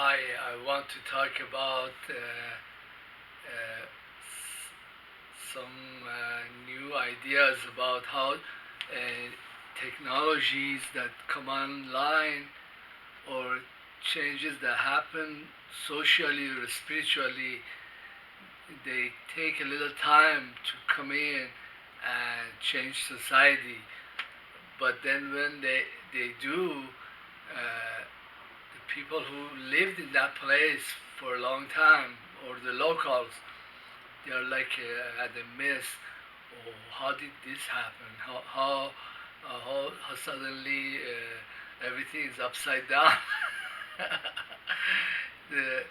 Hi, I want to talk about some new ideas about how technologies that come online or changes that happen socially or spiritually, they take a little time to come in and change society. But then when they do, the people who lived in that place for a long time or the locals, they are like at a mess. Oh, how did this happen? How suddenly everything is upside down? the,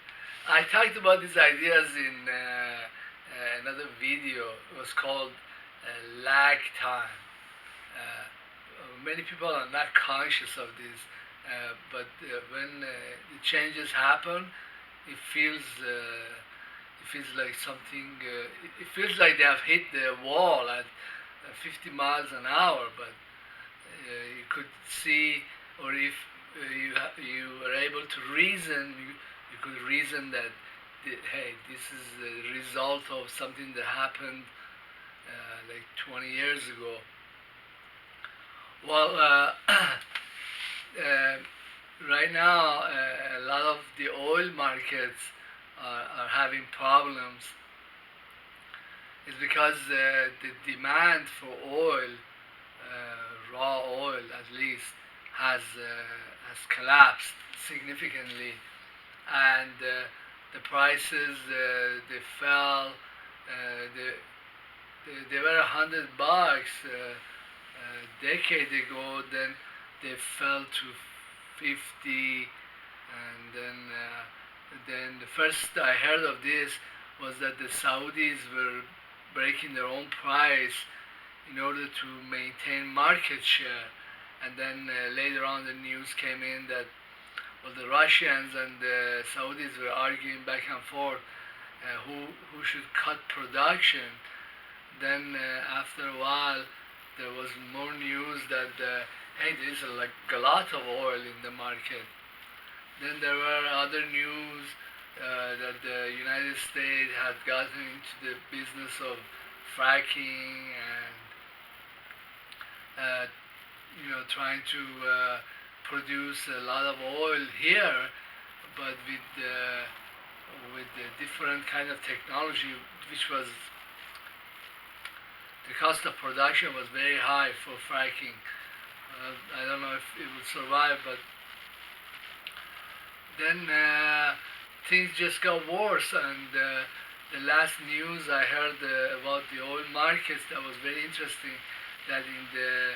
I talked about these ideas in another video. It was called lag time. Many people are not conscious of this, but when the changes happen, it feels like something. It feels like they have hit the wall at 50 miles an hour, but you could see, or if you were able to reason, you could reason that, hey, this is the result of something that happened like 20 years ago. Well, right now, a lot of the oil markets are having problems. It's because the demand for oil, raw oil at least, has collapsed significantly, and the prices they fell. They were $100 a decade ago. They fell to 50, and then the first I heard of this was that the Saudis were breaking their own price in order to maintain market share. And then later on, the news came in that, well, the Russians and the Saudis were arguing back and forth who should cut production. Then after a while, there was more news that hey, there's like a lot of oil in the market. Then there were other news that the United States had gotten into the business of fracking and uh, trying to produce a lot of oil here, but with the different kind of technology, which was the cost of production was very high for fracking. I don't know if it would survive, but then things just got worse. And the last news I heard about the oil markets that was very interesting. That in the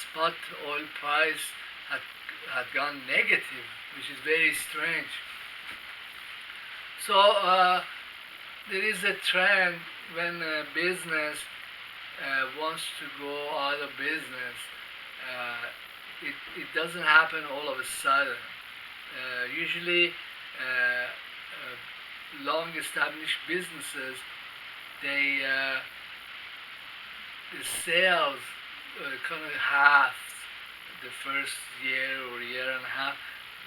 spot oil price had had gone negative, which is very strange. So there is a trend when a business wants to go out of business. It doesn't happen all of a sudden. Usually, long established businesses, they the sales kind of half the first year or year and a half.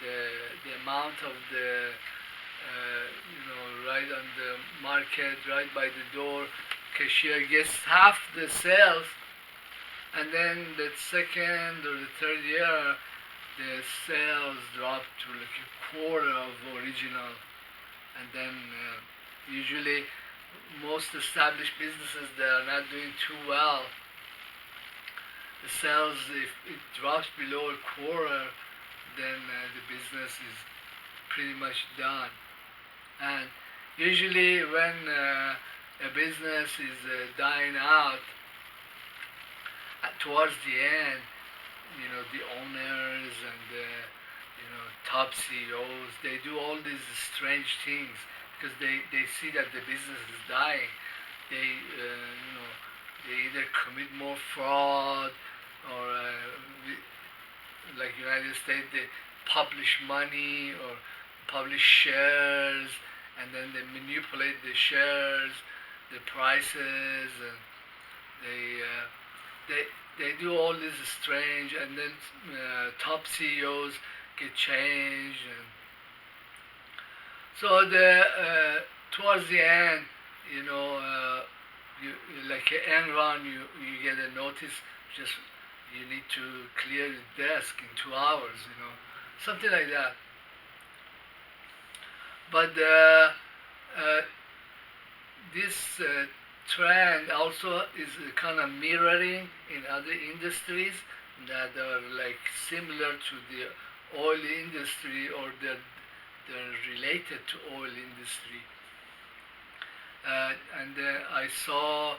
The amount of the right on the market, right by the door, cashier gets half the sales, and then the second or the third year, the sales drop to like a quarter of original, and then usually most established businesses that are not doing too well, the sales, if it drops below a quarter, then the business is pretty much done. And usually when a business is dying out, towards the end, the owners and the top CEOs, they do all these strange things because they see that the business is dying. They they either commit more fraud or like United States, they publish money or publish shares, and then they manipulate the shares, the prices, and they uh, they they do all this strange, and then top CEOs get changed, and So the towards the end, you know, like an end run, you get a notice. Just you need to clear the desk in 2 hours. Something like that. But this trend also is kind of mirroring in other industries that are like similar to the oil industry, or they're related to oil industry. And I saw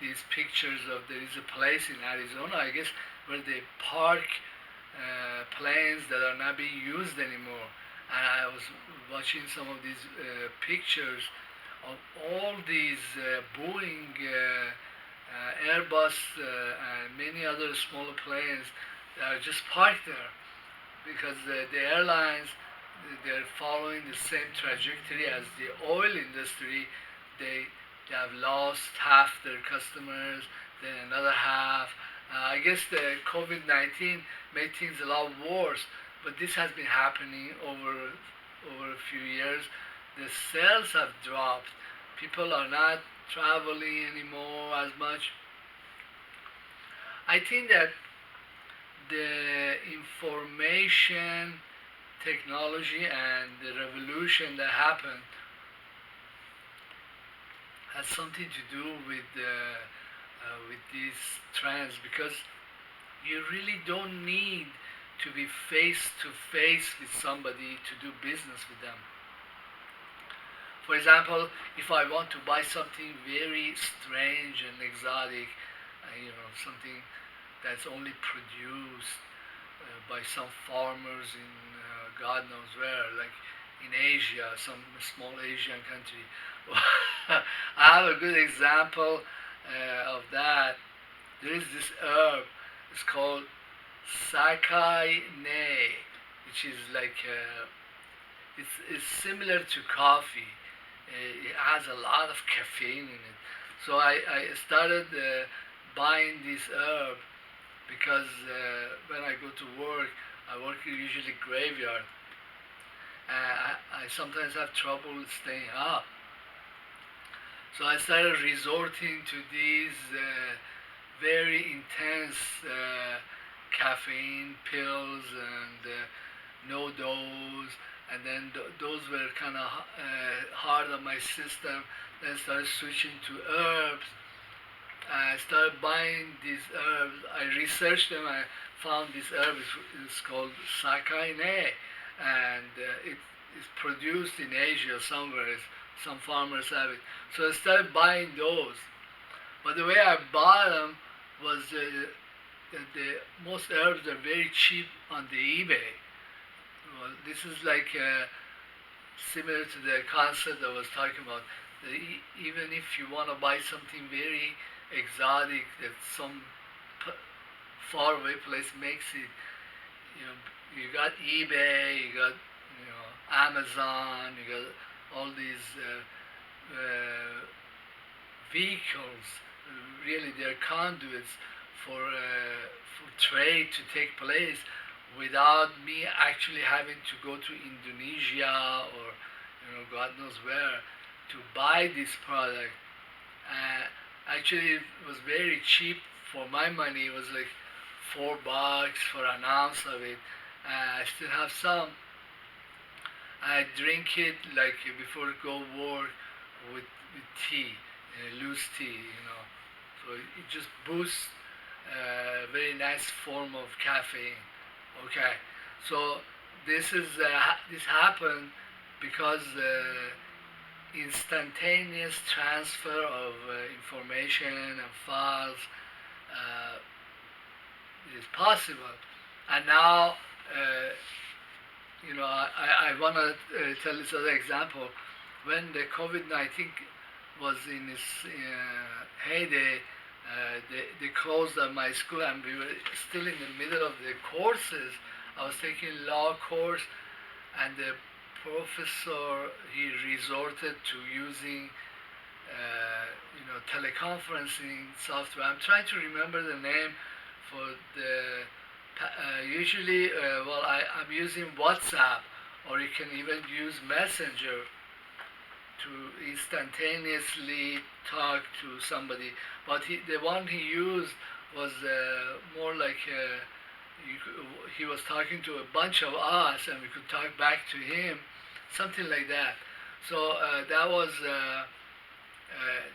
these pictures of, there is a place in Arizona, I guess, where they park planes that are not being used anymore. And I was watching some of these pictures of all these Boeing, Airbus, and many other smaller planes that are just parked there because the airlines, they're following the same trajectory as the oil industry. They, they have lost half their customers, then another half. I guess the COVID-19 made things a lot worse, but this has been happening over a few years. The sales have dropped. People are not traveling anymore as much. I think that the information technology and the revolution that happened has something to do with these trends, because you really don't need to be face to face with somebody to do business with them. For example, if I want to buy something very strange and exotic, something that's only produced by some farmers in God knows where, like in Asia, some small Asian country. I have a good example of that. There is this herb. It's called Sakai Ne, which is like it's similar to coffee. It has a lot of caffeine in it. So I started buying this herb because when I go to work, I work usually graveyard. I sometimes have trouble staying up. So I started resorting to these very intense caffeine pills and no dose, and then those were kind of hard on my system. Then started switching to herbs. I started buying these herbs. I researched them. I found this herb is called Sakai Ne, and it is produced in Asia somewhere. Some farmers have it. So I started buying those. But the way I bought them was that most herbs are very cheap on the eBay. Well, this is like similar to the concept I was talking about. Even if you want to buy something very exotic that some faraway place makes it, you know, you got eBay, you got Amazon, you got all these vehicles. Really, they're conduits for trade to take place without me actually having to go to Indonesia or God knows where to buy this product. Actually, it was very cheap for my money. It was like $4 for an ounce of it. I still have some. I drink it like before go work with tea, loose tea. So it just boosts a very nice form of caffeine. Okay, so this happened because instantaneous transfer of information and files uh, is possible. And now, I want to tell this other example. When the COVID-19 was in its heyday, they closed my school, and we were still in the middle of the courses. I was taking law course, and the professor, he resorted to using teleconferencing software. I'm trying to remember the name for the usually I'm using WhatsApp or you can even use Messenger to instantaneously talk to somebody. But the one he used was more like he was talking to a bunch of us, and we could talk back to him, something like that. So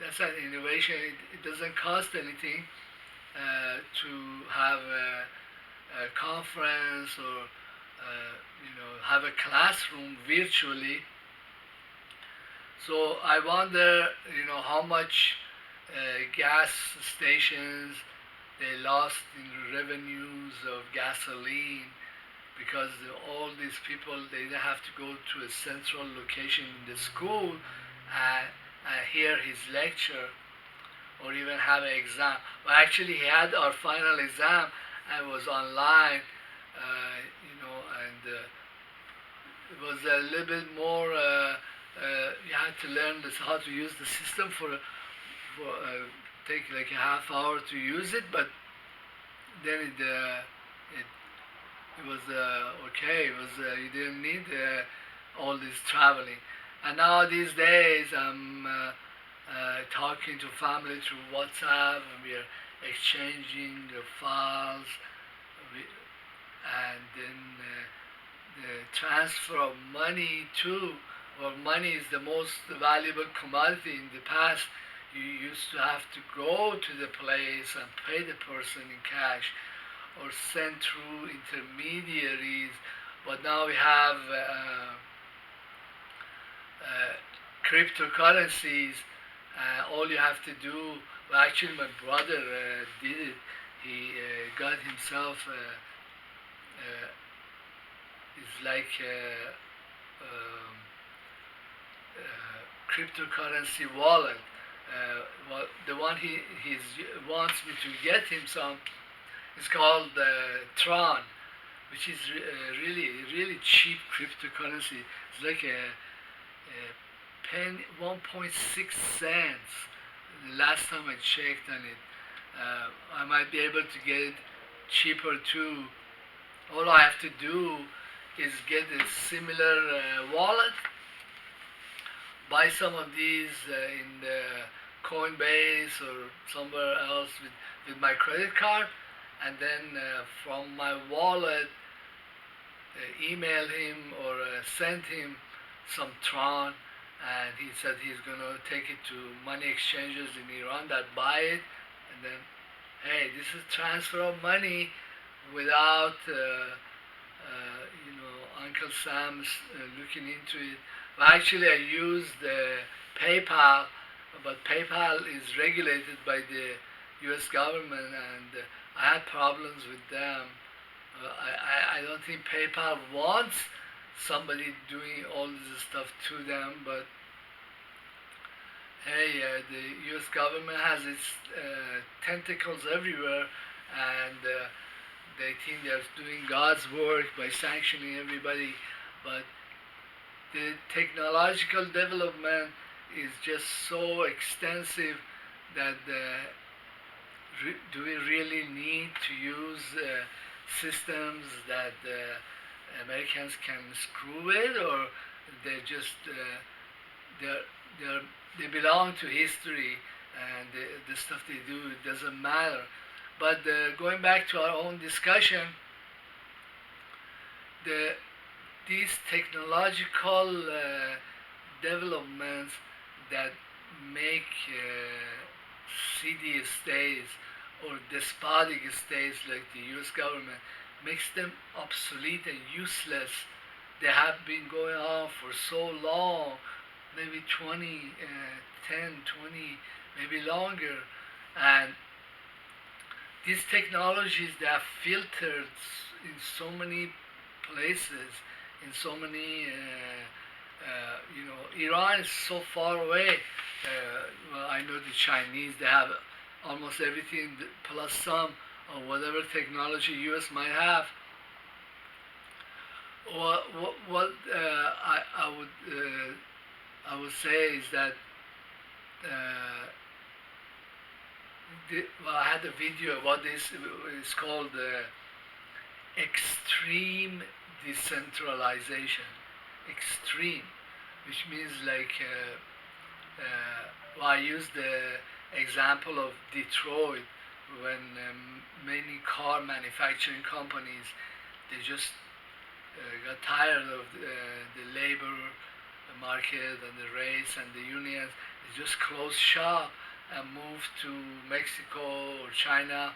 that's an innovation. It doesn't cost anything to have a conference or have a classroom virtually. So I wonder, how much gas stations they lost in revenues of gasoline because all these people they have to go to a central location in the school and hear his lecture or even have an exam. Well, actually, he had our final exam and was online, and it was a little bit more. You had to learn how to use the system for take like a half hour to use it, but then it was okay. It was you didn't need all this traveling. And now these days I'm talking to family through WhatsApp, and we are exchanging files, we, and then the transfer of money too. Well, money is the most valuable commodity. In the past, you used to have to go to the place and pay the person in cash or send through intermediaries. But now we have cryptocurrencies. All you have to do, well, actually, my brother did it. He got himself, it's like cryptocurrency wallet. Well, the one he wants me to get him some is called Tron, which is really cheap cryptocurrency. It's like a pen 1.6 cents. The last time I checked on it, I might be able to get it cheaper too. All I have to do is get a similar wallet, buy some of these in Coinbase or somewhere else with my credit card, and then from my wallet email him or send him some Tron, and he said he's gonna take it to money exchanges in Iran that buy it, and then hey, this is transfer of money without Uncle Sam's looking into it. Well, actually, I used PayPal, but PayPal is regulated by the U.S. government, and I had problems with them. I don't think PayPal wants somebody doing all this stuff to them, but hey, the U.S. government has its tentacles everywhere, and they think they're doing God's work by sanctioning everybody, but the technological development is just so extensive that do we really need to use systems that Americans can screw with, or they just they're, they're, they belong to history, and the stuff they do it doesn't matter. But going back to our own discussion, the these technological developments that make city states or despotic states like the U.S. government makes them obsolete and useless. They have been going on for so long, maybe 10, 20, maybe longer, and these technologies they are filtered in so many places, in so many, Iran is so far away. Well, I know the Chinese, they have almost everything plus some of whatever technology US might have. I would say is that well, I had a video about this. It's called extreme decentralization. extreme, which means like well, I use the example of Detroit when many car manufacturing companies they just got tired of the labor market and the race and the unions. They just closed shop and moved to Mexico or China.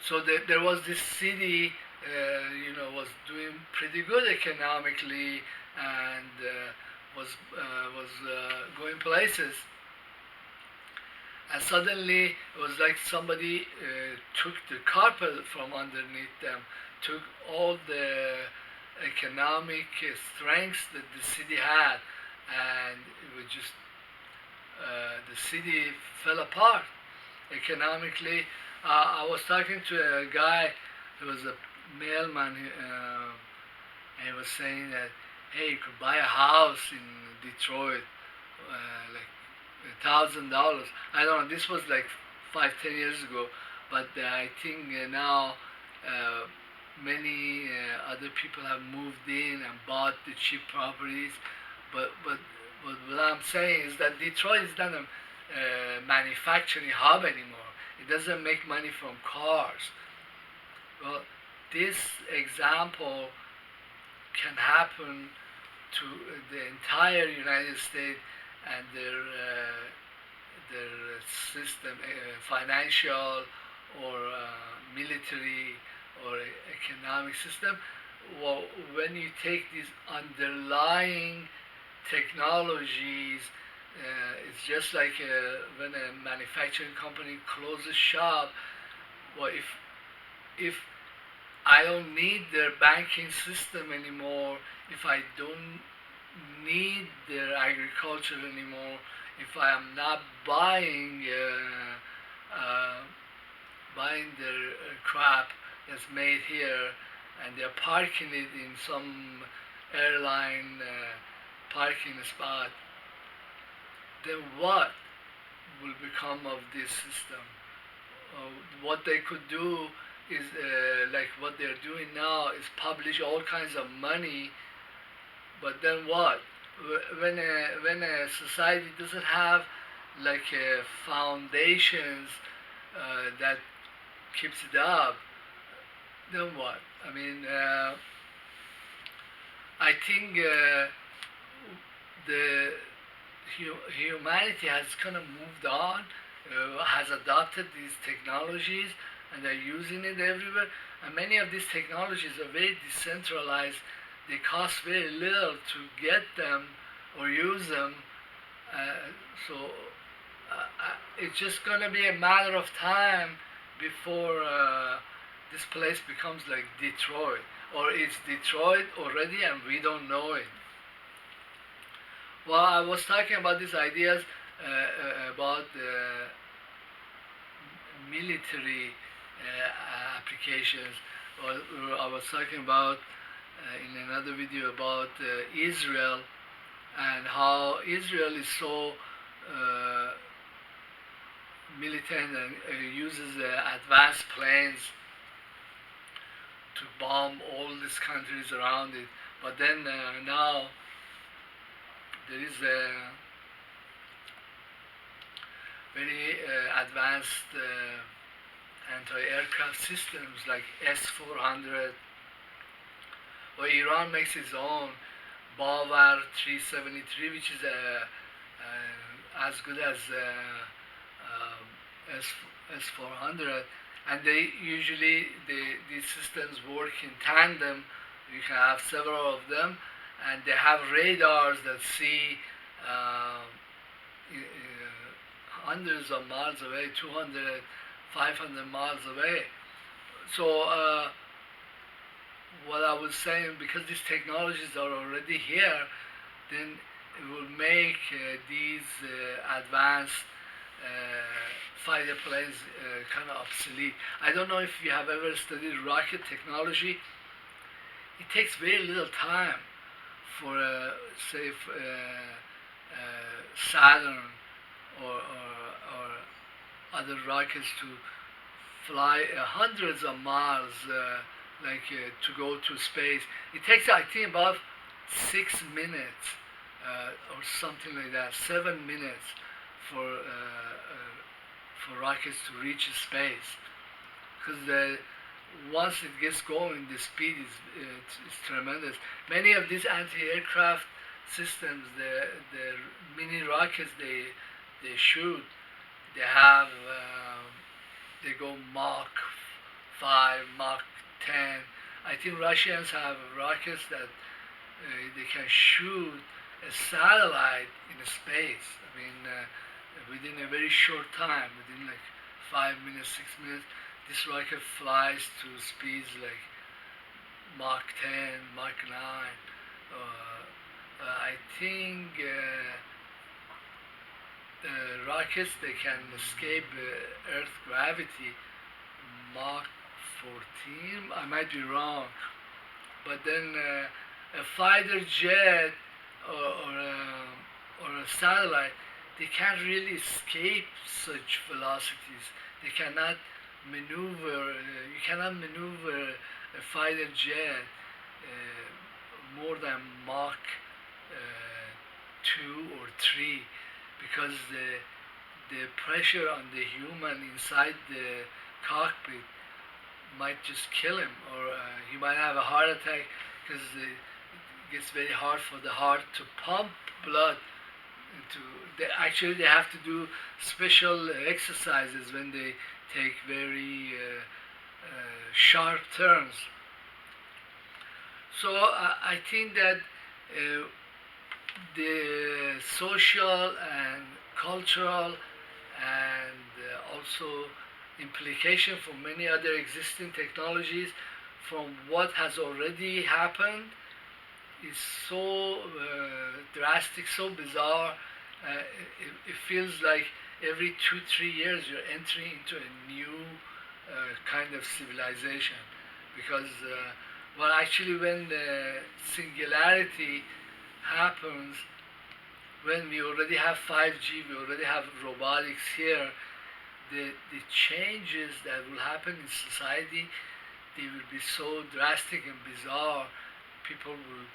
So there was this city, was doing pretty good economically and was going places. And suddenly it was like somebody took the carpet from underneath them, took all the economic strengths that the city had, and it was just the city fell apart economically. I was talking to a guy, there was a mailman, and he was saying that, hey, you could buy a house in Detroit, like $1,000. I don't know. This was like 5, 10 years ago, but I think now uh, many other people have moved in and bought the cheap properties. But what I'm saying is that Detroit is not a manufacturing hub anymore. It doesn't make money from cars. Well, this example can happen to the entire United States and their system, financial or military or economic system. Well, when you take these underlying technologies, it's just like when a manufacturing company closes shop. Well, if I don't need their banking system anymore, if I don't need their agriculture anymore, if I am not uh, buying their crop that's made here, and they're parking it in some airline parking spot, then what will become of this system? What they could do is like what they're doing now is publish all kinds of money, but then what? When a society doesn't have like foundations that keeps it up, then what? I mean, I think the humanity has kind of moved on, has adopted these technologies, and they're using it everywhere. And many of these technologies are very decentralized. They cost very little to get them or use them. It's just going to be a matter of time before this place becomes like Detroit. Or it's Detroit already and we don't know it. Well, I was talking about these ideas about military applications. Well, I was talking about in another video about Israel and how Israel is so militant and uses advanced planes to bomb all these countries around it. But then now there is a very advanced anti-aircraft systems like S-400. Well, Iran makes its own Bavar 373, which is as good as S-400, and these systems work in tandem. You can have several of them, and they have radars that see hundreds of miles away, 200, 500 miles away. So what I was saying, because these technologies are already here, then it will make these advanced fighter planes kind of obsolete. I don't know if you have ever studied rocket technology. It takes very little time for, say, Saturn or other rockets to fly hundreds of miles, to go to space. It takes, I think, about 6 minutes or something like that, 7 minutes for rockets to reach space. Because once it gets going, the speed is tremendous. Many of these anti-aircraft systems, the mini rockets they shoot, they have they go Mach 5, Mach 10. I think Russians have rockets that they can shoot a satellite in space. I mean, within a very short time, within like 5 minutes, 6 minutes, this rocket flies to speeds like Mach 10, Mach 9. I think rockets they can escape Earth gravity Mach 14. I might be wrong, but then a fighter jet or a satellite, they can't really escape such velocities. They cannot maneuver. You cannot maneuver a fighter jet more than Mach 2 or 3 because the pressure on the human inside the cockpit might just kill him, or he might have a heart attack because it gets very hard for the heart to pump blood into. Actually, they have to do special exercises when they take very sharp turns. So I think that the social and cultural and also implication for many other existing technologies from what has already happened is so drastic, so bizarre. It feels like every 2, 3 years you're entering into a new kind of civilization because well actually when the singularity happens, when we already have 5G, we already have robotics here, the changes that will happen in society, they will be so drastic and bizarre. People will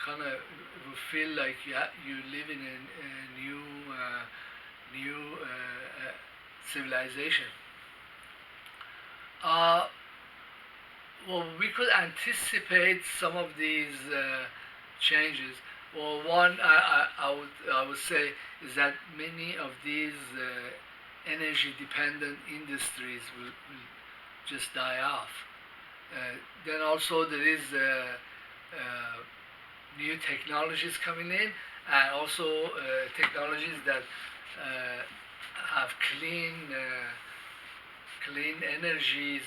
kind of will feel like you live in a new civilization. Uh, well, we could anticipate some of these changes. Well, one I would say is that many of these energy dependent industries will just die off. Then also there is new technologies coming in, and also technologies that have clean energies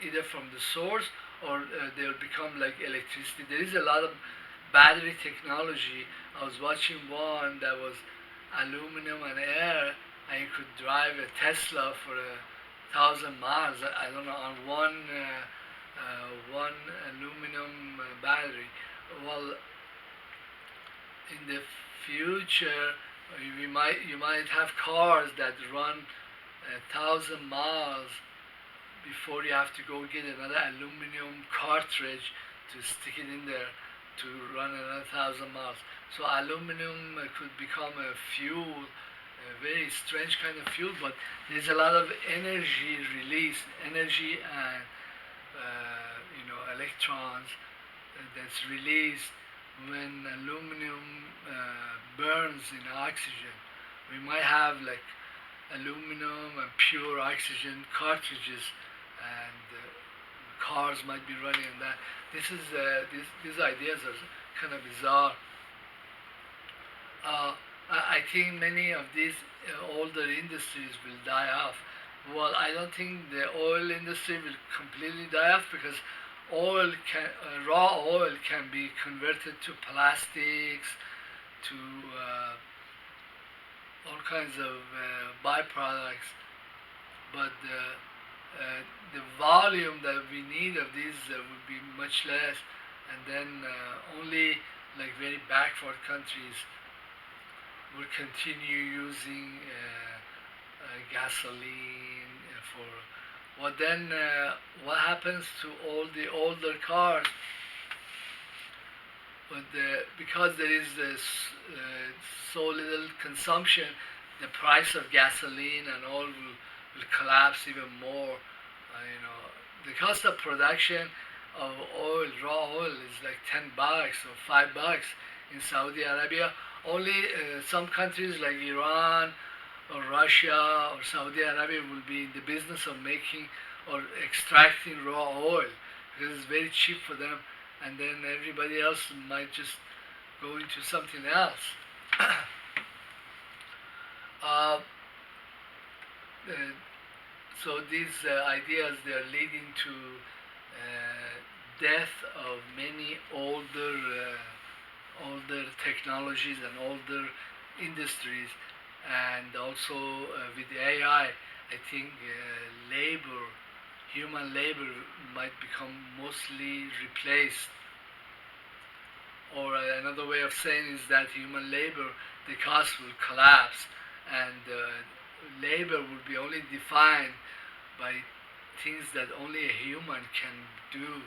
either from the source or they'll become like electricity. There is a lot of battery technology. I was watching one that was aluminum and air, and you could drive a Tesla for 1,000 miles. I don't know on one aluminum battery. Well, in the future, you might have cars that run 1,000 miles before you have to go get another aluminum cartridge to stick it in there to run another 1,000 miles. So aluminum could become a fuel, a very strange kind of fuel, but there's a lot of energy release, energy and electrons that's released when aluminum burns in oxygen. We might have like aluminum and pure oxygen cartridges, and cars might be running on that. These ideas are kind of bizarre. I think many of these older industries will die off. Well, I don't think the oil industry will completely die off because raw oil can be converted to plastics, to all kinds of byproducts, but the volume that we need of these would be much less, and then only like very backward countries will continue using gasoline for. Well, then what happens to all the older cars? but because there is so little consumption, the price of gasoline and all will collapse even more. The cost of production of oil, raw oil, is like $10 or $5 in Saudi Arabia. Only some countries like Iran or Russia or Saudi Arabia will be in the business of making or extracting raw oil because it's very cheap for them, and then everybody else might just go into something else. uh, uh, so these ideas, they are leading to death of many older technologies and older industries, and also with AI, I think human labor might become mostly replaced. Or another way of saying is that human labor, the cost will collapse, and labor will be only defined by things that only a human can do.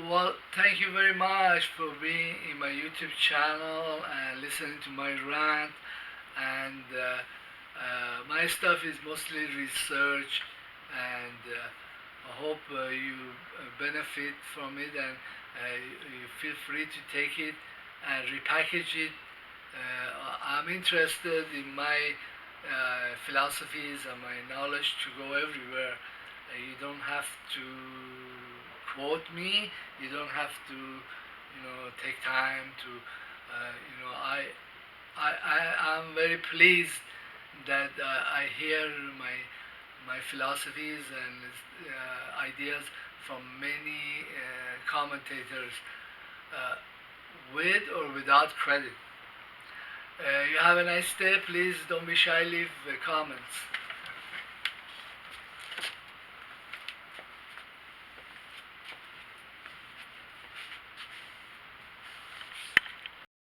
Well, thank you very much for being in my YouTube channel and listening to my rant. And my stuff is mostly research, and I hope you benefit from it, and you feel free to take it and repackage it. I'm interested in my philosophies and my knowledge to go everywhere. You don't have to quote me. You don't have to, take time to, I'm very pleased that I hear my philosophies and ideas from many commentators, uh, with or without credit. You have a nice day. Please don't be shy. Leave comments.